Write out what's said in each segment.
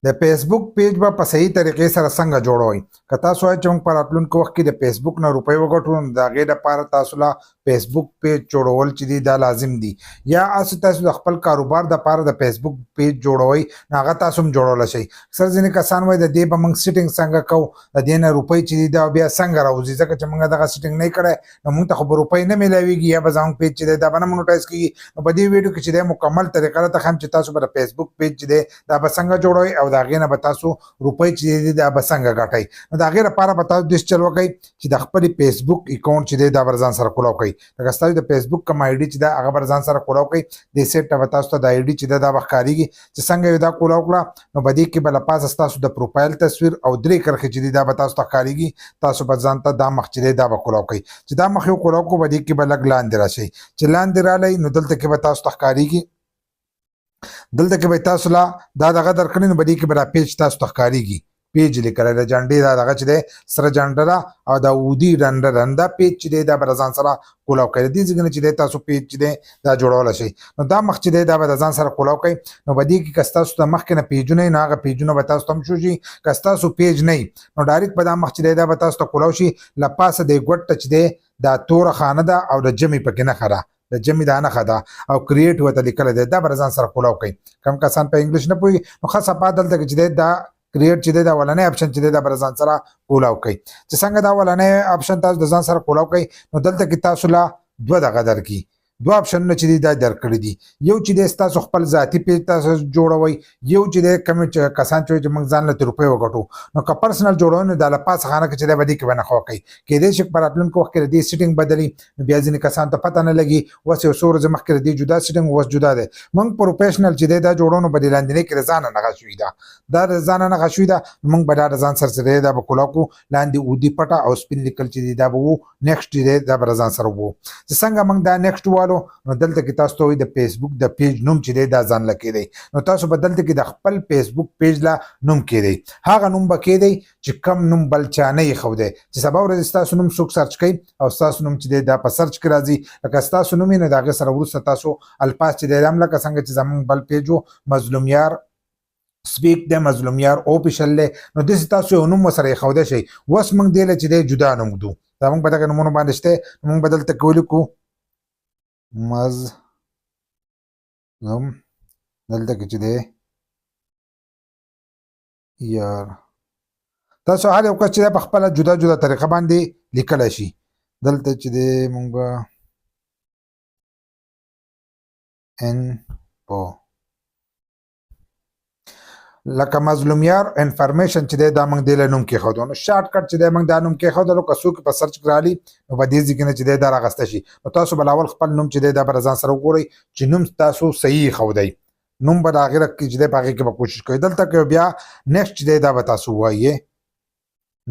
د فیسبوک پیج به په صحیح طریقې سره څنګه جوړوئ که تاسو وایئ چې موږ په راتلونکي وخت کې د فیسبوک نه روپۍ وګټو نو د هغې دپاره تاسو له فیسبوک پیج جوړول چې دي دا لازم دي یا هسې تاسو د خپل کاروبار دپاره د فیسبوک پیج جوړوئ نو هغه تاسو هم جوړولی شئ اکثر ځینې کسان وایي د دې به موږ سیټینګ څنګه کوو د دې نه روپۍ چې دي دا بیا څنګه راوځي ځکه چې موږ دغه سیټینګ نه یې کړی نو موږ ته خو به روپۍ نه میلاویږي یا به زموږ پیج چې دی دا به نه مونیټایز کېږي نو په دې ویډیو کې چې دی مکمل طریقه راته ښیم چې تاسو به د فیسبوک پیج چې دی دا به څنګه جوړوئ او د هغې نه به تاسو روپۍ چې دی دا به څنګه ګټئ نو د هغې لپاره به تاسو داسې چل وکئ چې د خپلې فیسبوک اکاونټ چې دی دا به ځان سره کولاو کئ لکه ستاسو د فیسبوک کوم آی ډي چې ده هغه به ځان سره کولاو کئ دې سیټ ته به تاسو ته د آی ډي چې ده دا به ښکارېږي چې څنګه یې دا کولاو کړه نو په دې کې به له پاسه ستاسو د پروفایل تصویر او 3 کرښې چې دي دا به تاسو ته ښکارېږي تاسو به ځان ته دا مخ چې دی دا به کولاو کئ چې دا مخ یې کولاو کړو په دې کې به لږ لاندې راشئ چې لاندې رالی نو دلته کې به تاسو ته ښکارېږي دلته کې به تاسو لا دا دغه درکړي نو په دې کې به دا پیج تاسو ته ښکارېږي پیج لیکلی د جنډې دا دغه چې دی سره جنډه ده او دا اودي رنده پیج چې دی دا به د ځان سره کولاو کوئ د دې ځای نه چې دی تاسو پیج چې دی دا جوړولی شئ نو دا مخ چې دی دا به د ځان سره کولاو کوئ نو په دې کې که ستاسو د مخکې نه پیجونه نو هغه پیجونه به تاسو ته هم شو شي که ستاسو پیج نه نو ډایرکټ به دا مخ چې دی دا به تاسو ته کولاو شي له پاسه د ګوټ چې دی دا توره خانه ده او د جمع پکې نښه ده د جمع دا نښه ده او کریټ ورته لیکلی دی دا به د ځان سره کولاو کوئ کم کسان په انګلیش نه پوهېږي نو ښه صفا دلته کې چې دی دا کریټ چې دی دا اولنی اپشن چې دی دا به ځان سره کولاو کوئ چې څنګه دا اولنی اپشن تاسو د ځان سره کولاو کوئ نو دلته کې تاسو له دوه دغه درکړي دوه اپشنونه چې دي دا درکړي دي یو چې دی ستاسو خپل ذاتي پیج تاسو جوړوئ یو چې دی کوم کسان چې موږ ځان له روپۍ وګټو نو که پرسنل جوړوئ نو دا له پاسه خانه کې چې دی به دې کې به نښه وکئ کېدای شي په راتلونکي وخت کې د دې سیټینګ بدلي نو بیا ځینې کسان ته پته نه لګي اوس یو څو ورځې مخکې د دې جدا سیټینګ اوس جدا دی موږ پروفیشنل چې دی دا جوړو نو په دې لاندنۍ کې د ځانه نښه شوې ده دا د ځانه نښه شوې ده موږ به دا د ځان سره چې دی دا به کولاو کړو لاندې اودي پټه او سپین لیکل چې دی دا به وو نیکسټ چې دی دا به د ځان سره وو چې څنګه موږ دا نیکسټ والو نو دلته کې تاسو ته وایي د فیسبوک د پیج نوم چې دی دا ځان له کېدی نو تاسو به دلته کې د خپل فیسبوک پیج له نوم کېدی هغه نوم به کېدی چې کم نوم بل چا نه یې ښودی چې سبا ورځ ستاسو نوم څوک سرچ کوي او ستاسو نوم چې دی دا په سرچ کې راځي لکه ستاسو نوم یې نو د هغې سره وروسته تاسو الفاظ چې دی هم لکه څنګه چې زموږ بل پیج و مظلوم یار سپیک دی مظلوم یار اوفیشل دی نو داسې تاسو یو نوم ورسره ایښودی شئ اوس موږ دې له چې دی جدا نوم ږدو دا موږ په دغه نومونو باندې شته موږ به دلته کې ولیکو مظلوم دلته کې چې دی یار تاسو هر یو کس چې دی په خپله جدا جدا طریقه باندې لیکلی شي دلته چې دی موږ به انفو لکه مظلومیار انفارمیشن چې دی دا موږ دې له نوم کېښودو نو شارټ کټ چې دی موږ دا نوم کېښودلو که څوک په سرچ کې رالي نو په دې ځای کې نه چې دی دا راغسته شي نو تاسو به اول خپل نوم چې دی دا به ځان سره وګورئ چې نوم تاسو صحیح ایښودی نوم به د هغې کې چې دی په هغې کې به کوشش کوئ دلته کې بیا نیکسټ چې دی دا به تاسو ووایئ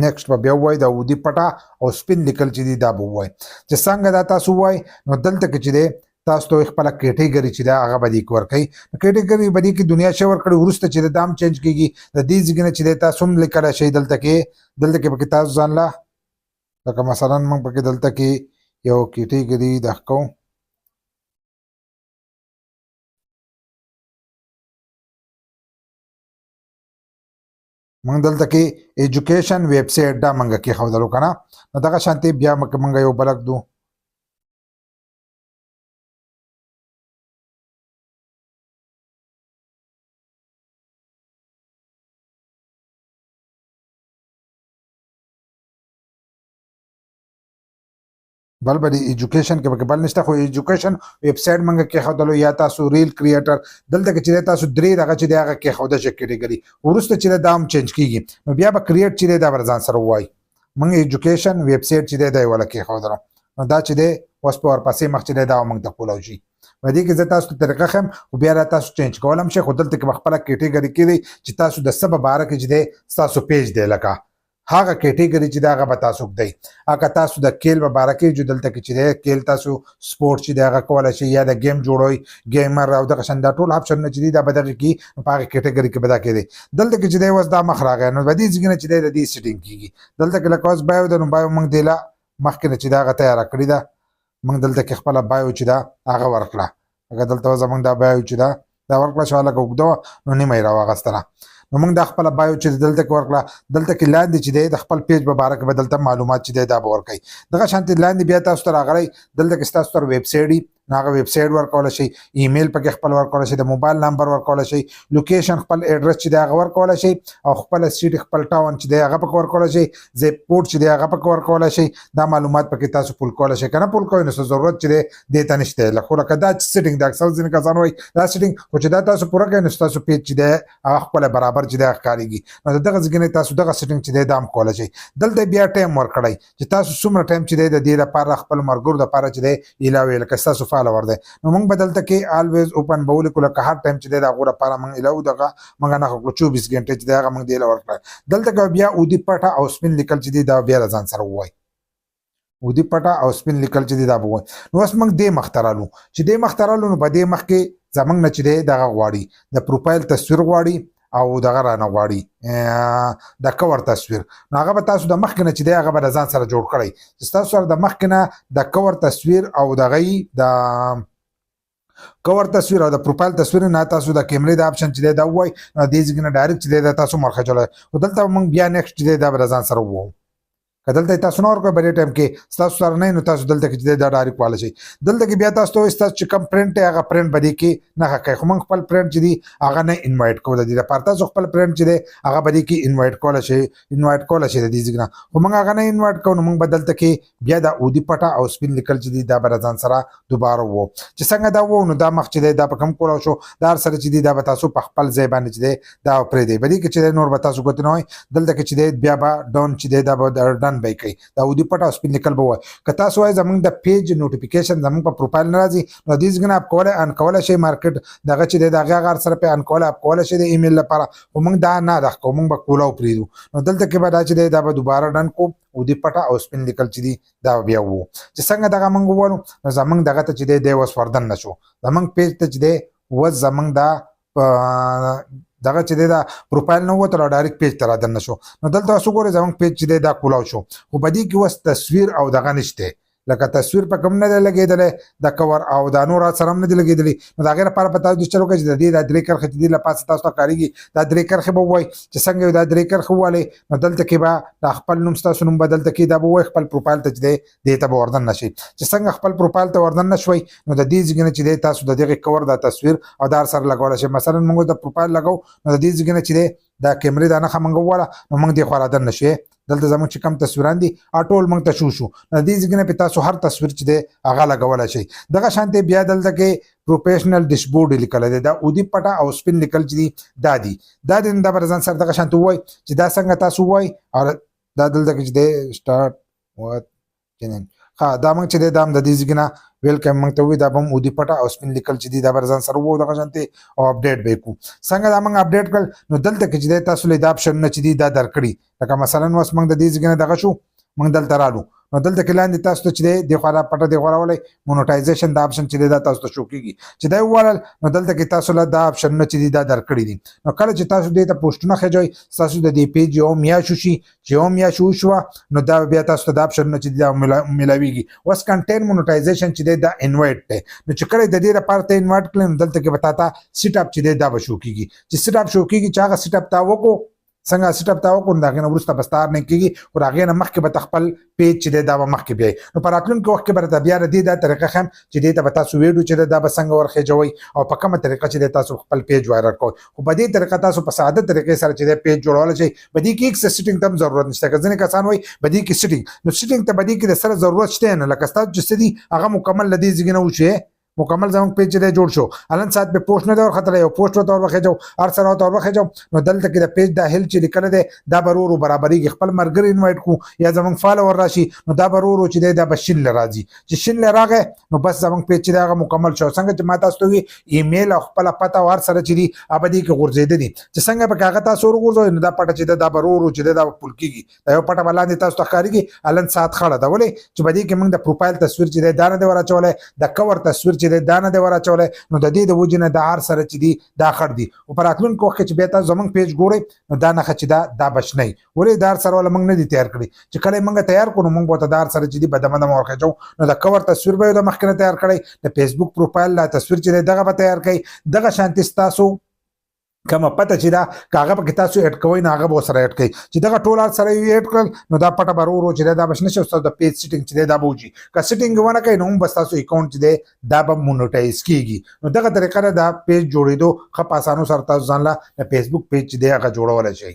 نیکسټ به بیا ووایئ د اودي پټه او سپین لیکل چې دی دا به ووایئ چې څنګه دا تاسو ووایئ نو دلته کې چې دی تاسو ته خپله کیټګري چې ده هغه به دې کې ورکوئ کیټګري به دې کې دنیا شی ورکړي وروسته چې د دام چینج کېږي د دې ځای نه چې دی تاسو هم لیکلی شئ دلته کې پکې تاسو ځان له لکه مثلا موږ پکې دلته کې یو کیټګري دغه کوو موږ دلته کې ایجوکیشن ویب سایټ دا موږ کېښودلو که نه نو دغه شانتې بیا موږ یو بل ږدو بل به د ایجوکیشن کې پکې بل نشته خو ایجوکیشن ویب سایټ موږ کېښودلو یا تاسو ریل کریټر دلته کې چې دی تاسو درې دغه چې دی هغه کېښوده شي کیټګري وروسته چې دی دا هم چینج کېږي نو بیا به کریټ چې دی دا به ځان سره ووایي موږ ایجوکیشن ویب سایټ چې دی دا یې وله کېښودلو نو دا چې دی اوس په ورپسې مخ چې دی دا موږ ته کولاو شي په دې کې زه تاسو ته طریقه ښیم خو بیا را تاسو چینج کولی هم شئ خو دلته کې به خپله کیټګري کېدی چې تاسو د څه په باره کې چې دی ستاسو پیج دی لکه هغه کیټګري چې دا هغه به تاسو ږدئ هغه تاسو د کیل په باره کې چې دلته کې چې دی کیل تاسو سپورټ چې دی هغه کولی شئ یا د گیم جوړوئ ګیمر او دغه شان دا ټول آپشنونه چې دي دا به دغه کې په هغه کیټګري کې به دا کېدی دلته کې چې دی اوس دا مخ راغی نو په دې ځای نه چې دی د دې سیټینګ کېږي دلته کې لکه اوس بایو ده نو بایو موږ دې له مخکې نه چې دا هغه تیاره کړې ده موږ دلته کې خپله بایو چې ده هغه ورکړه لکه دلته زموږ دا بایو چې ده دا ورکړه چې هلکه اوږده وه نو نیمه یې راواغستله نو موږ د خپل بایو چې دلته کې ورکړه دلته کې لاندې چې دی د خپل پیج په باره کې به دلته معلومات چې دی دا به ورکوي دغه شانتې لاندې بیا تاسو ته راغلی دلته کې ستاسو ته ویب سایټ هغه ویب سایټ ورکولی شئ ایمیل پکې خپل ورکولی شئ د موبایل نمبر ورکولی شئ لوکیشن خپل ایډرس چې دی هغه ورکولی شئ او خپل سټیټ خپل ټاون چې دی هغه پکې ورکولی شئ زیپ کوډ چې دی هغه پکې ورکولی شئ دا معلومات پکې تاسو پول کولی شئ که نه پول کوئ نو څه ضرورت چې دی دې ته نشته خو لکه دا سیټینګ د اکثر ځینې کسان وایي دا سیټینګ خو چې دا تاسو پوره کوئ نو ستاسو پیج چې دی هغه خپله برابر چې دی ښکارېږي نو د دغه ځای کې تاسو دغه سیټینګ چې دی دا هم کولی شئ دلته بیا ټایم ورکړئ چې تاسو څومره ټایم چې دی د دې لپاره خپل ملګرو دپاره چې دی ایلاوئ لکه ستاسو فالوور دی نو موږ به دلته کې آلویز اوپن به ولیکو لکه هر ټایم چې دی د هغو لپاره موږ ایلاو دغه موږ نه کړو 24 ګنټې چې دی هغه موږ د ایله ورکړه دلته کې بیا اودي پټه او سپین لیکل چې دی دا بیا له ځان سره ووایي اودي پټه او سپین لیکل چې دی دا به ووایي نو اوس موږ دې مخ ته رالو چې دې مخ ته رالو نو په دې مخ کې زموږ نه چې دی دغه غواړي د پروفایل تصویر غواړي او دغه رانه غواړي د کور تصویر نو هغه به تاسو د مخکې نه چې دی هغه به د ځان سره جوړ کړئ چې ستاسو سره د مخکې نه د کور تصویر او دغه د کور تصویر او د پروفایل تصویر نه تاسو د کیمرې د اپشن چې دی دا ووایي نو دې ځای نه ډایرکټ چې دی دا تاسو مرخه چلوئ خو دلته موږ بیا نیکسټ چې دی دا به د ځان سره ووایو که دلته تاسو نه ورکوئ بلې ټایم کې ستاسو سره نه نو تاسو دلته کې چې دی دا ډایرکټ والی شئ دلته کې بیا تاسو ته وایي ستاسو چې کوم پرنټ دی هغه پرنټ به دې کې نښه کوئ خو موږ خپل پرنټ چې دی هغه نه انوایټ کوو د دې لپاره تاسو خپل پرنټ چې دی هغه به دې کې انوایټ کولی شئ د دې ځای نه خو موږ هغه نه انوایټ کوو نو موږ به دلته کې بیا د اودي پټه او سپین لیکل چې دی دا به ځان سره دوباره وو چې څنګه دا وو نو دا مخ چې دی دا په کوم کولی شو دا هر سره چې دی دا به تاسو په خپل ځای باندې چې دی دا پرېږدئ به دې کې چې دی نور به تاسو ګوتې نه وایي دلته کې چې دی بیا به ډاون چې دی دا به ډن به یې کوي دا اودي پټه او سپین لیکل به ووایي که تاسو وایي زموږ د پیج نوټیفیکیشن زموږ په پروفایل نه راځي نو دې ځای نه اپ کولی ان کولی شئ مارکیټ دغه چې دی د هغې هغه هر سره پې ان کولی اپ کولی شئ د ایمیل لپاره خو موږ دا نه دغه کوو موږ به کولاو پرېږدو نو دلته کې به دا چې دی دا به دوباره ډن کوو اودي پټه او سپین لیکل چې دی دا بیا وو چې څنګه دغه موږ ووایو نو زموږ دغه ته چې دی اوس وردن نه شو زموږ پیج ته چې دی اوس زموږ دا دغه چې دی دا پروفایل نه ووتل او ډایرکټ پیج ته رادننه شو نو دلته اوس وګورئ زموږ پیج چې دی دا کولاو شو خو په دې کې اوس تصویر او دغه نشته لکه تصویر په کوم نه دی لګېدلی د کور او دا نور سره هم نه دي لګېدلي نو د هغې لپاره په تاسو چل وکړئ چې د دې دا درې کرښې چې دي له پاسه تاسو ته ښکارېږي دا درې کرښې به ووایي چې څنګه یو دا درې کرښې ووالئ نو دلته کې به دا خپل نوم ستاسو نوم به دلته کې دا به ووایي خپل پروفایل ته چې دی دې ته به وردن نه شئ چې څنګه خپل پروفایل ته وردن نه شوئ نو د دې ځای نه چې دی تاسو د دغې کور دا تصویر او دا هر سره لګولی شئ مثلا موږ د پروفایل لګو نو د دې ځای نه چې دی دا کیمرې دا نښه موږ وواله نو موږ دې خوا رادن نه شوې دلته زموږ چې کوم تصویران دي ټول موږ ته شو نو دې ځای نه پې تاسو هر تصویر چې دی هغه لګولی شئ دغه شانتې بیا دلته کې پروفیشنل ډیشبورډ لیکلی دی دا اودي پټه او سپین لیکل چې دي دا دي دا به ځان سره دغه شانتې ووایي چې دا څنګه تاسو ووایي او دا دلته کې چې دی سټارټ دا موږ چې دی دا هم د دې ځای نه ویلکم موږ ته ووایي دا به هم اودي پټه او سپین لیکل چې دي دا به ځان سره ووایو دغه شانتې او اپډیټ به یې کړو څنګه دا موږ اپډیټ کړل نو دلته کې چې دی تاسو له دا اپشنونه چې دي دا درکړي لکه مثلا اوس موږ د دې ځای نه دغه شو موږ دلته رالو نو دلته کې لاندې تاسو ته چې دی دې خوا پټه دې خوا راولئ مونیټایزیشن دا اپشن چې دی دا تاسو ته شو کېږي چې دا یې ووالل نو دلته کې تاسو له دا اپشنونه چې دي دا درکړي دي نو کله چې تاسو دې ته پوسټونه خېجوئ ستاسو د دې پیج یو میاشت وشي چې یو میاشت وشوه نو دا بیا تاسو ته دا اپشنونه چې دي دا میلاویږي اوس کنټینټ مونیټایزیشن چې دی دا انوایټ دی نو چې کله د دې لپاره ته انوایټ کړې نو دلته کې به تا ته سیټ اپ چې دی دا به شو کېږي چې سیټ اپ شو کېږي چې هغه سیټ اپ تا وکړو څنګه سیټ اپ تا وکړو نو د هغې نه وروسته به ستا نه کېږي خو د هغې نه مخکې به ته خپل پیج چې دی دا به مخکې بیایي نو په راتلونکي وخت کې به درته بیا د دې دا طریقه ښیم چې دې ته به تاسو ویډیو چې دی دا به څنګه ورخېجوئ او په کومه طریقه چې دی تاسو خپل پیج وایرل کوئ خو په دې طریقه تاسو په ساده طریقې سره چې دی پیج جوړولی شئ په دې کې هېڅ سیټینګ ته هم ضرورت نشته که ځینې کسان وایي په دې کې سیټینګ نو سیټینګ ته په دې کې د سره ضرورت شته نه لکه ستاسو چې څه دي هغه مکمل له دې ځای نه وشي مکمل زموږ پیج چې دی جوړ شو الان ساعت په پوسټ نه دی ورختلی یو پوسټ ورته ورخېجو هر سره ورته ورخېجو نو دلته کې د پیج دا هیل چې لیکلی دی دا به ورو برابرېږي خپل ملګري انوایټ کړو یا زموږ فالوور راشي نو دا به ورو چې دی دا به شین له راځي چې شین له راغی نو بس زموږ پیج چې دی هغه مکمل شو څنګه چې ما تاسو ته وي ایمیل او خپله پته او هر سره چې دي هغه به دې کې غورځېده دي چې څنګه پکې هغه تاسو ورغورځوئ نو دا پټه چې دی دا به ورو چې دی دا به پول کېږي دا یو پټه به لاندې تاسو ته ښکارېږي الان ساعت خړه ده ولې چې په دې کې موږ د پروفایل تصویر چې دی دا نه دی ور اچولی د کور تصویر چې دی دا نه دی ور اچولی نو د دې د وجې نه د هر سره چې دي دا خړ دي او په راتلونکي وخت کې چې بیا تاسو زموږ پیج ګورئ نو دا نښه چې دا بشنئ ولې دا هر سره والا موږ نه دي تیار کړي چې کله یې موږ تیار کړو نو موږ به ورته دا هر سره چې دي بدمه دمه ورخېجو نو د کور تصویر به یې د مخکې نه تیار کړی د فیسبوک پروفایل لا تصویر چې دی دغه به تیار کړئ دغه شانتې ستاسو کومه پته چې دا کاغه په تاسو اډ کوئ نه هغه به سره اډ کوي چې دغه ټول سره یې اډ کړل نو دا پټه به ورو چې دا بس نشي تاسو د پیج سیټینګ چې دا بوجي که سیټینګ ونه کوي نو بس تاسو اکاونټ چې دا به مونیټایز کیږي نو دغه طریقه دا پیج جوړېدو خپ اسانو سره تاسو ځان لا فیسبوک پیج چې دی هغه جوړول شي